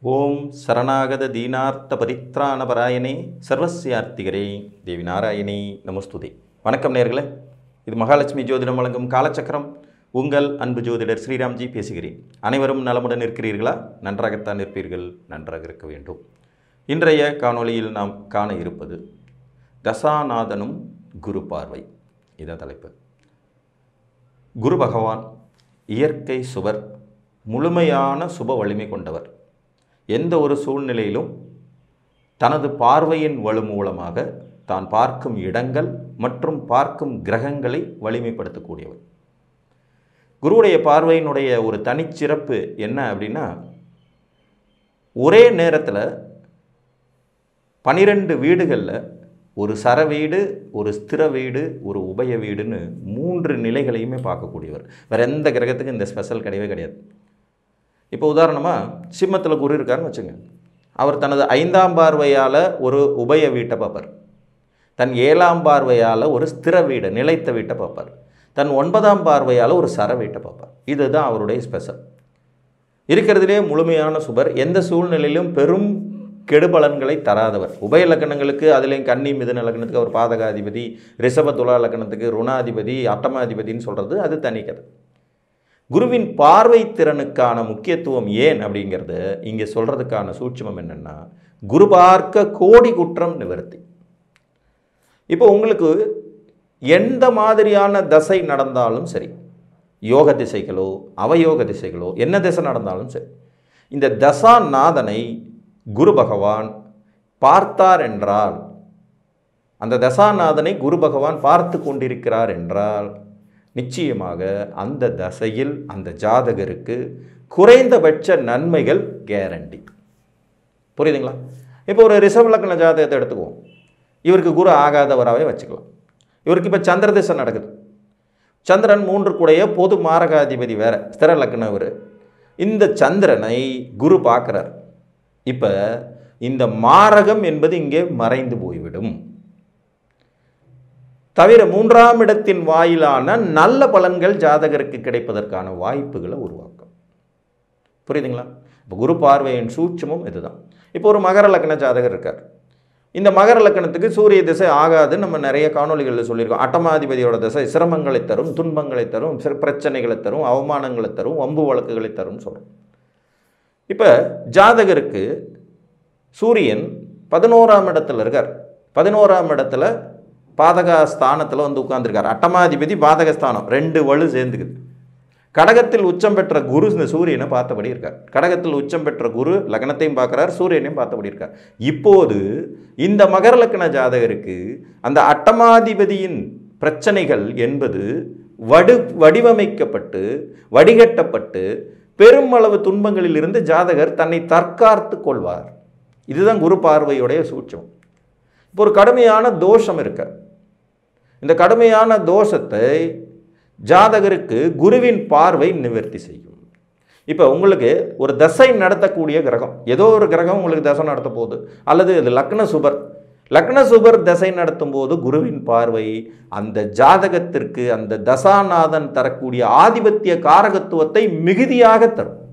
ஓம் சரணாகத தீனார்த்த பரித்ராணபராயணே சர்வஸ்யார்த்திகரே தேவி நாராயணி நமஸ்துதே. வணக்கம் நேயர்களே, இது மகாலட்சுமி ஜோதிடம் வழங்கும் காலச்சக்கரம். உங்கள் அன்பு ஜோதிடர் ஸ்ரீராம்ஜி பேசுகிறேன். அனைவரும் நலமுடன் இருக்கிறீர்களா? நன்றாகத்தான் இருப்பீர்கள், நன்றாக இருக்க வேண்டும். இன்றைய காணொளியில் நாம் காண இருப்பது தசாநாதனும் குரு பார்வை. இதான் தலைப்பு. குரு பகவான் இயற்கை சுவர், முழுமையான சுப வலிமை கொண்டவர். எந்த ஒரு சூழ்நிலையிலும் தனது பார்வையின் வலு மூலமாக தான் பார்க்கும் இடங்கள் மற்றும் பார்க்கும் கிரகங்களை வலிமைப்படுத்தக்கூடியவர். குருவுடைய பார்வையினுடைய ஒரு தனிச்சிறப்பு என்ன அப்படின்னா, ஒரே நேரத்தில் 12 வீடுகளில் ஒரு சர வீடு, ஒரு ஸ்திர வீடு, ஒரு உபய வீடுன்னு 3 நிலைகளையுமே பார்க்கக்கூடியவர். வேறு எந்த கிரகத்துக்கும் இந்த ஸ்பெஷல் கிடையவே கிடையாது. இப்போ உதாரணமாக சிம்மத்தில் குரு இருக்காருன்னு வச்சுங்க. அவர் தனது 5ஆம் பார்வையால் ஒரு உபய வீட்டை பார்ப்பார். தன் 7ஆம் பார்வையால் ஒரு ஸ்திர வீடை, நிலைத்த வீட்டை பார்ப்பார். தன் 9ஆம் பார்வையால் ஒரு சர வீட்டை பார்ப்பார். இதுதான் அவருடைய ஸ்பெஷல். இருக்கிறதுலே முழுமையான சுபர். எந்த சூழ்நிலையிலும் பெரும் கெடுபலன்களை தராதவர். உபய லக்கணங்களுக்கு, அதுலேயும் கன்னி மிதுன லக்கணத்துக்கு அவர் பாதகாதிபதி, ரிஷப துலா லக்கணத்துக்கு ருணாதிபதி, அட்டமாதிபதினு சொல்கிறது அது தனி கதை. குருவின் பார்வை திறனுக்கான முக்கியத்துவம் ஏன் அப்படிங்கிறது இங்கே சொல்கிறதுக்கான சூட்சுமம் என்னென்னா, குரு பார்க்க கோடி குற்றம் நிவர்த்தி. இப்போ உங்களுக்கு எந்த மாதிரியான தசை நடந்தாலும் சரி, யோக திசைகளோ அவயோக திசைகளோ என்ன திசை நடந்தாலும் சரி, இந்த தசாநாதனை குரு பகவான் பார்த்தார் என்றால், அந்த தசாநாதனை குரு பகவான் பார்த்து கொண்டிருக்கிறார் என்றால், நிச்சயமாக அந்த தசையில் அந்த ஜாதகருக்கு குறைந்தபட்ச நன்மைகள் கேரண்டி. புரியுதுங்களா? இப்போ ஒரு ரிஷப லக்ன ஜாதகத்தை எடுத்துக்குவோம். இவருக்கு குரு ஆகாதவராகவே வச்சுக்கலாம். இவருக்கு இப்போ சந்திர திசை நடக்குது. சந்திரன் 3 கூடைய பொது மாரகாதிபதி வேற, ஸ்திர லக்னம் இவர். இந்த சந்திரனை குரு பார்க்குறார். இப்போ இந்த மாரகம் என்பது இங்கே மறைந்து போய்விடும். தவிர 3ஆம் இடத்தின் வாயிலான நல்ல பலன்கள் ஜாதகருக்கு கிடைப்பதற்கான வாய்ப்புகளை உருவாக்கும். புரியுதுங்களா? இப்போ குரு பார்வையின் சூட்சமும் இதுதான். இப்போ ஒரு மகர லக்ன ஜாதகர் இருக்கார். இந்த மகர லக்கணத்துக்கு சூரிய திசை ஆகாதுன்னு நம்ம நிறைய காணொலிகளில் சொல்லியிருக்கோம். அட்டமாதிபதியோட திசை சிரமங்களை தரும், துன்பங்களை தரும், பிரச்சனைகளை தரும், அவமானங்களை தரும், வம்பு வழக்குகளை தரும் சொல்கிறோம். இப்போ ஜாதகருக்கு சூரியன் 11ஆம் இடத்துல இருக்கார். 11ஆம் இடத்துல பாதகஸ்தானத்தில் வந்து உட்கார்ந்துருக்கார். அட்டமாதிபதி பாதகஸ்தானம் 2 வலு சேர்ந்துக்குது. கடகத்தில் உச்சம் பெற்ற குரு இந்த சூரியனை பார்த்தபடி இருக்கார். கடகத்தில் உச்சம் பெற்ற குரு லக்னத்தையும் பார்க்குறார், சூரியனையும் பார்த்தபடி இருக்கார். இப்போது இந்த மகர லக்ன ஜாதகருக்கு அந்த அட்டமாதிபதியின் பிரச்சனைகள் என்பது வடிவமைக்கப்பட்டு வடிகட்டப்பட்டு பெருமளவு துன்பங்களில் இருந்து ஜாதகர் தன்னை தற்காத்து கொள்வார். இதுதான் குரு பார்வையுடைய சூட்சம். இப்போ ஒரு கடுமையான தோஷம் இருக்க, இந்த கடுமையான தோஷத்தை ஜாதகருக்கு குருவின் பார்வை நிவர்த்தி செய்யும். இப்போ உங்களுக்கு ஒரு தசை நடத்தக்கூடிய கிரகம், ஏதோ ஒரு கிரகம் உங்களுக்கு தசை நடத்த போகுது, அல்லது இது லக்ன சுபர் தசை நடத்தும் போது குருவின் பார்வை அந்த ஜாதகத்திற்கு அந்த தசாநாதன் தரக்கூடிய ஆதிபத்திய காரகத்துவத்தை மிகுதியாக தரும்.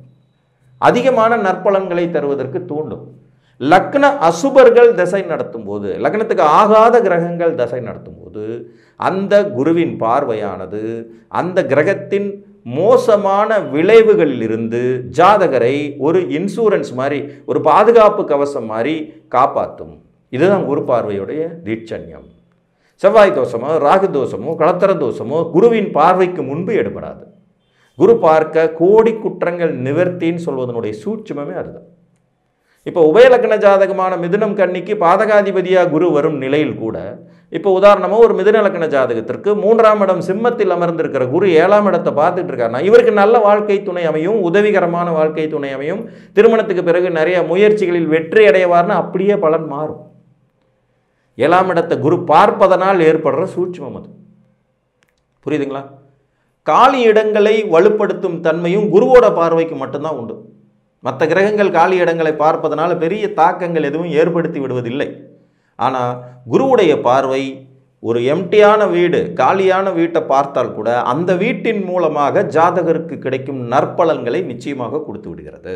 அதிகமான நற்பலன்களை தருவதற்கு தூண்டும். லக்ன அசுபர்கள் தசை நடத்தும் போது, லக்னத்துக்கு ஆகாத கிரகங்கள் தசை நடத்தும் போது அந்த குருவின் பார்வையானது அந்த கிரகத்தின் மோசமான விளைவுகளிலிருந்து ஜாதகரை ஒரு இன்சூரன்ஸ் மாதிரி, ஒரு பாதுகாப்பு கவசம் மாதிரி காப்பாற்றும். இதுதான் குரு பார்வையுடைய தீட்சண்யம். செவ்வாய் தோஷமோ ராகு தோஷமோ களத்திர தோஷமோ குருவின் பார்வைக்கு முன்பு எடுபடாது. குரு பார்க்க கோடி குற்றங்கள் நிவர்த்தின்னு சொல்வதனுடைய சூட்சுமமே அதுதான். இப்போ உபயலக்கண ஜாதகமான மிதுனம் கன்னிக்கு பாதகாதிபதியாக குரு வரும் நிலையில் கூட, இப்போ உதாரணமாக ஒரு மிதுன லக்கண ஜாதகத்திற்கு 3ஆம் இடம் சிம்மத்தில் அமர்ந்திருக்கிற குரு 7ஆம் இடத்தை பார்த்துட்டு இருக்காருன்னா இவருக்கு நல்ல வாழ்க்கை துணை அமையும், உதவிகரமான வாழ்க்கை துணை அமையும், திருமணத்துக்கு பிறகு நிறைய முயற்சிகளில் வெற்றி அடைவார்னு அப்படியே பலன் மாறும். 7ஆம் இடத்தை குரு பார்ப்பதனால் ஏற்படுற சூட்சுமம் அது. புரியுதுங்களா? காலி இடங்களை வலுப்படுத்தும் தன்மையும் குருவோட பார்வைக்கு மட்டும்தான் உண்டு. மற்ற கிரகங்கள் காலி இடங்களை பார்ப்பதனால பெரிய தாக்கங்கள் எதுவும் ஏற்படுத்தி விடுவதில்லை. ஆனால் குருவுடைய பார்வை ஒரு எம்டியான வீடு, காலியான வீட்டை பார்த்தால் கூட அந்த வீட்டின் மூலமாக ஜாதகருக்கு கிடைக்கும் நற்பலன்களை நிச்சயமாக கொடுத்து விடுகிறது.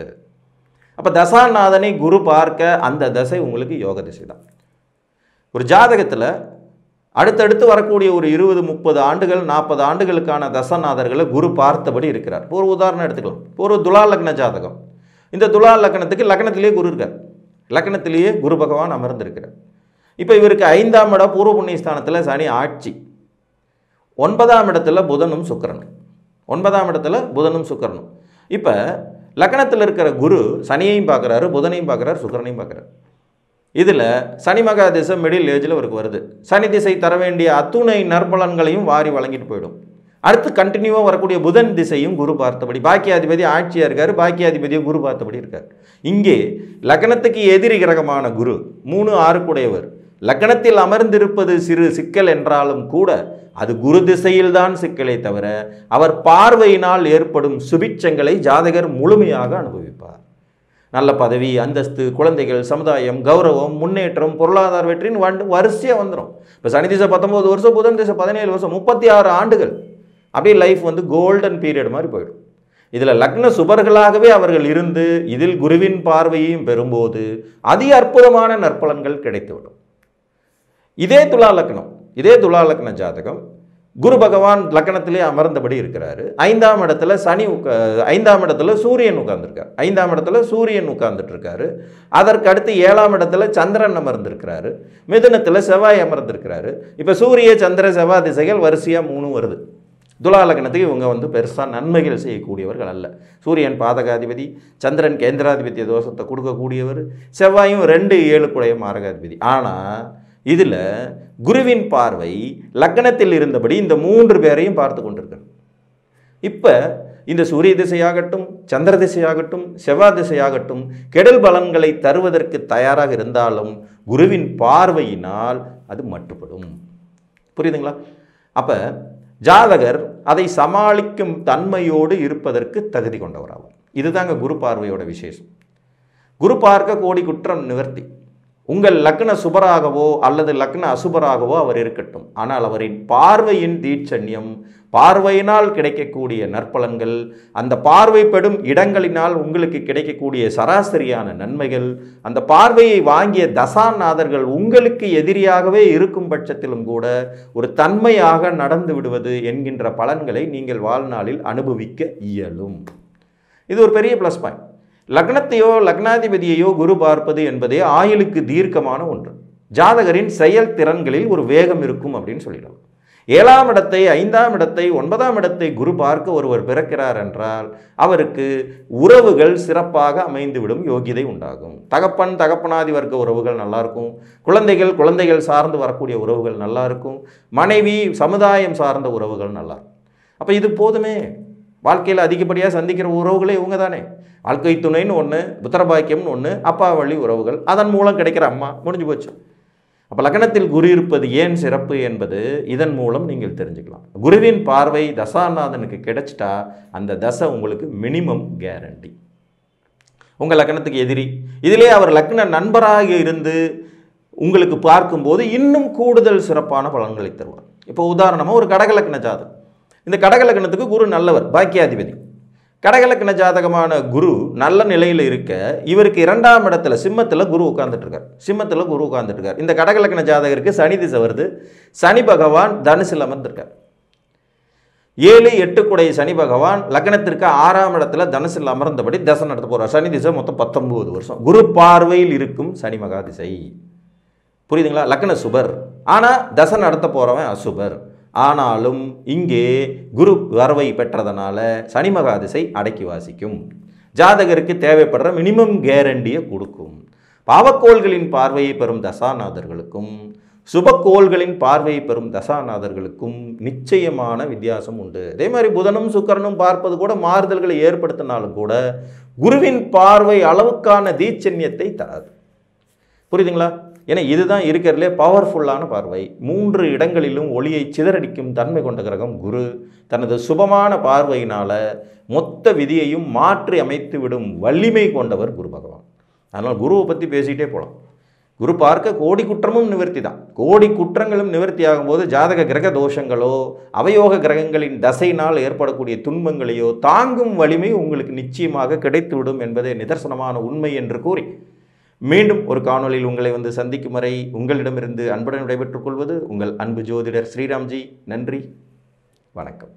அப்போ தசாநாதனை குரு பார்க்க அந்த தசை உங்களுக்கு யோக திசை தான். ஒரு ஜாதகத்தில் அடுத்தடுத்து வரக்கூடிய ஒரு 20-30 ஆண்டுகள் 40 ஆண்டுகளுக்கான தசநாதர்களை குரு பார்த்தபடி இருக்கிறார். ஒரு உதாரணம் எடுத்துக்கலாம். ஒரு துலா லக்ன ஜாதகம். இந்த துலா லக்னத்துக்கு லக்னத்திலேயே குரு இருக்கார், லக்னத்திலேயே குரு பகவான் அமர்ந்திருக்கிறார். இப்போ இவருக்கு 5ஆம் இடம் பூர்வ புண்ணியஸ்தானத்தில் சனி ஆட்சி, 9ஆம் இடத்துல புதனும் சுக்கிரனும், 9ஆம் இடத்துல புதனும் சுக்கிரனும். இப்போ லக்னத்தில் இருக்கிற குரு சனியையும் பார்க்குறாரு, புதனையும் பார்க்குறாரு, சுக்கிரனையும் பார்க்குறாரு. இதில் சனி மகா திசை மிடில் ஏஜில் அவருக்கு வருது. சனி திசை தர வேண்டிய அத்துணை நற்பலன்களையும் வாரி வழங்கிட்டு போயிடும். அடுத்து கண்டினியூவாக வரக்கூடிய புதன் திசையும் குரு பார்த்தபடி, பாக்கியாதிபதி ஆட்சியாக இருக்கார், பாக்கியாதிபதியும் குரு பார்த்தபடி இருக்கார். இங்கே லக்னத்துக்கு எதிரி கிரகமான குரு 3-6 கூடையவர் லக்னத்தில் அமர்ந்திருப்பது சிறு சிக்கல் என்றாலும் கூட அது குரு திசையில்தான் சிக்கலை தவிர அவர் பார்வையினால் ஏற்படும் சுபிட்சங்களை ஜாதகர் முழுமையாக அனுபவிப்பார். நல்ல பதவி, அந்தஸ்து, குழந்தைகள், சமுதாயம், கௌரவம், முன்னேற்றம், பொருளாதார வெற்றின்னு வரிசையாக வந்துடும். இப்போ சனி திசை 19 வருஷம், புதன் திசை 17 வருஷம், 36 ஆண்டுகள் அப்படியே லைஃப் வந்து கோல்டன் பீரியட் மாதிரி போயிடும். இதில் லக்ன சுபர்களாகவே அவர்கள் இருந்து இதில் குருவின் பார்வையையும் பெறும்போது அதி அற்புதமான நற்பலன்கள் கிடைத்துவிடும். இதே துலா லக்ன ஜாதகம் குரு பகவான் லக்னத்திலே அமர்ந்தபடி இருக்கிறாரு. 5ஆம் இடத்துல 5ஆம் இடத்துல சூரியன் உட்கார்ந்துருக்காரு, 5ஆம் இடத்துல சூரியன் உட்கார்ந்துட்டு இருக்காரு. அதற்கு அடுத்து 7ஆம் இடத்துல சந்திரன் அமர்ந்திருக்கிறாரு, மிதுனத்தில் செவ்வாய் அமர்ந்திருக்கிறாரு. இப்போ சூரிய சந்திர செவ்வாய் திசைகள் வரிசையாக 3 வருது. துலா லக்னத்துக்கு இவங்க வந்து பெருசாக நன்மைகள் செய்யக்கூடியவர்கள் அல்ல. சூரியன் பாதகாதிபதி, சந்திரன் கேந்திராதிபத்திய தோஷத்தை கொடுக்கக்கூடியவர், செவ்வாயும் 2-7 கூடைய மாரகாதிபதி. ஆனால் இதில் குருவின் பார்வை லக்னத்தில் இருந்தபடி இந்த 3 பேரையும் பார்த்து கொண்டிருக்கிறது. இப்போ இந்த சூரிய திசையாகட்டும், சந்திர திசையாகட்டும், செவ்வாய் திசையாகட்டும் கெடல் பலன்களை தருவதற்கு தயாராக இருந்தாலும் குருவின் பார்வையினால் அது மட்டுப்படும். புரியுதுங்களா? அப்போ ஜாதகர் அதை சமாளிக்கும் தன்மையோடு இருப்பதற்கு தகுதி கொண்டவராகும். இதுதாங்க குரு பார்வையோட விசேஷம். குரு பார்க்க கோடி குற்றம் நிவர்த்தி. உங்கள் லக்ன சுபராகவோ அல்லது லக்ன அசுபராகவோ அவர் இருக்கட்டும், ஆனால் அவரின் பார்வையின் தீட்சண்யம், பார்வையினால் கிடைக்கக்கூடிய நற்பலன்கள், அந்த பார்வைப்படும் இடங்களினால் உங்களுக்கு கிடைக்கக்கூடிய சராசரியான நன்மைகள், அந்த பார்வையை வாங்கிய தசாநாதர்கள் உங்களுக்கு எதிரியாகவே இருக்கும் பட்சத்திலும் கூட ஒரு தன்மையாக நடந்து விடுவது என்கின்ற பலன்களை நீங்கள் வாழ்நாளில் அனுபவிக்க இயலும். இது ஒரு பெரிய ப்ளஸ் பாயிண்ட். லக்னத்தையோ லக்னாதிபதியையோ குரு பார்ப்பது என்பதே ஆயுளுக்கு தீர்க்கமான ஒன்று. ஜாதகரின் செயல் திறன்களில் ஒரு வேகம் இருக்கும் அப்படின்னு சொல்லிடலாம். 7ஆம் இடத்தை, 5ஆம் இடத்தை, 9ஆம் இடத்தை குரு பார்க்க ஒருவர் பிறக்கிறார் என்றால் அவருக்கு உறவுகள் சிறப்பாக அமைந்துவிடும், யோகிதை உண்டாகும். தகப்பனாதி வர்க்க உறவுகள் நல்லா இருக்கும், குழந்தைகள் சார்ந்து வரக்கூடிய உறவுகள் நல்லா இருக்கும், மனைவி சமுதாயம் சார்ந்த உறவுகள் நல்லா இருக்கும். அப்போ இது போதுமே. வாழ்க்கையில் அதிகப்படியாக சந்திக்கிற உறவுகளே இவங்க தானே. வாழ்க்கை துணைன்னு ஒன்று, புத்திரபாக்கியம்னு ஒன்று, அப்பா வழி உறவுகள், அதன் மூலம் கிடைக்கிற அம்மா, முடிஞ்சு போச்சு. அப்போ லக்னத்தில் குரு இருப்பது ஏன் சிறப்பு என்பது இதன் மூலம் நீங்கள் தெரிஞ்சுக்கலாம். குருவின் பார்வை தசாநாதனுக்கு கிடைச்சிட்டா அந்த தசை உங்களுக்கு மினிமம் கேரண்டி. உங்கள் லக்னத்துக்கு எதிரி, இதிலே அவர் லக்ன நண்பராக இருந்து உங்களுக்கு பார்க்கும்போது இன்னும் கூடுதல் சிறப்பான பலன்களை தருவார். இப்போ உதாரணமாக ஒரு கடகலக்ன ஜாதகம். இந்த கடகலக்னத்துக்கு குரு நல்லவர், பாக்கியாதிபதி. கடகலக்ன ஜாதகமான குரு நல்ல நிலையில் இருக்க இவருக்கு 2ஆம் இடத்துல சிம்மத்தில் குரு உட்கார்ந்துட்டு இருக்கார். இந்த கடகலக்ன ஜாதகருக்கு சனி திசை வருது. சனி பகவான் தனுசில் அமர்ந்திருக்கார். 7-8 கூடைய சனி பகவான் லக்னத்திற்கு 6ஆம் இடத்துல தனுசில் அமர்ந்தபடி தசை நடத்த போகிறார். சனி திசை மொத்தம் 19 வருஷம். குரு பார்வையில் இருக்கும் சனி மகா திசை. புரியுதுங்களா? லக்ன சுபர், ஆனால் தசை நடத்த போகிறவன் அசுபர். ஆனாலும் இங்கே குரு வரவை பெற்றதனால சனி மகா திசை அடக்கி வாசிக்கும். ஜாதகருக்கு தேவைப்படுற மினிமம் கேரண்டியை கொடுக்கும். பாவக்கோள்களின் பார்வையை பெறும் தசாநாதர்களுக்கும் சுபக்கோள்களின் பார்வையை பெறும் தசாநாதர்களுக்கும் நிச்சயமான வித்தியாசம் உண்டு. அதே மாதிரி புதனும் சுக்கிரனும் பார்ப்பது கூட மாறுதல்களை ஏற்படுத்தினாலும் கூட குருவின் பார்வை அளவுக்கான தீட்சண்யத்தை தராது. புரியுதுங்களா? ஏன்னா இதுதான் இருக்கிறதுலே பவர்ஃபுல்லான பார்வை. 3 இடங்களிலும் ஒளியை சிதறடிக்கும் தன்மை கொண்ட கிரகம் குரு. தனது சுபமான பார்வையினால மொத்த விதியையும் மாற்றி அமைத்து விடும் வலிமை கொண்டவர் குரு பகவான். அதனால் குருவை பற்றி பேசிகிட்டே போகலாம். குரு பார்க்க கோடி குற்றமும் நிவர்த்தி தான். கோடி குற்றங்களும் நிவர்த்தி ஆகும்போது ஜாதக கிரக தோஷங்களோ அவயோக கிரகங்களின் தசையினால் ஏற்படக்கூடிய துன்பங்களையோ தாங்கும் வலிமை உங்களுக்கு நிச்சயமாக கிடைத்துவிடும் என்பதே நிதர்சனமான உண்மை என்று கூறி மீண்டும் ஒரு காணொளியில் உங்களை வந்து சந்திக்கும் வரை உங்களிடமிருந்து அன்புடன் விடைபெற்றுக் கொள்வது உங்கள் அன்பு ஜோதிடர் ஸ்ரீராம்ஜி. நன்றி, வணக்கம்.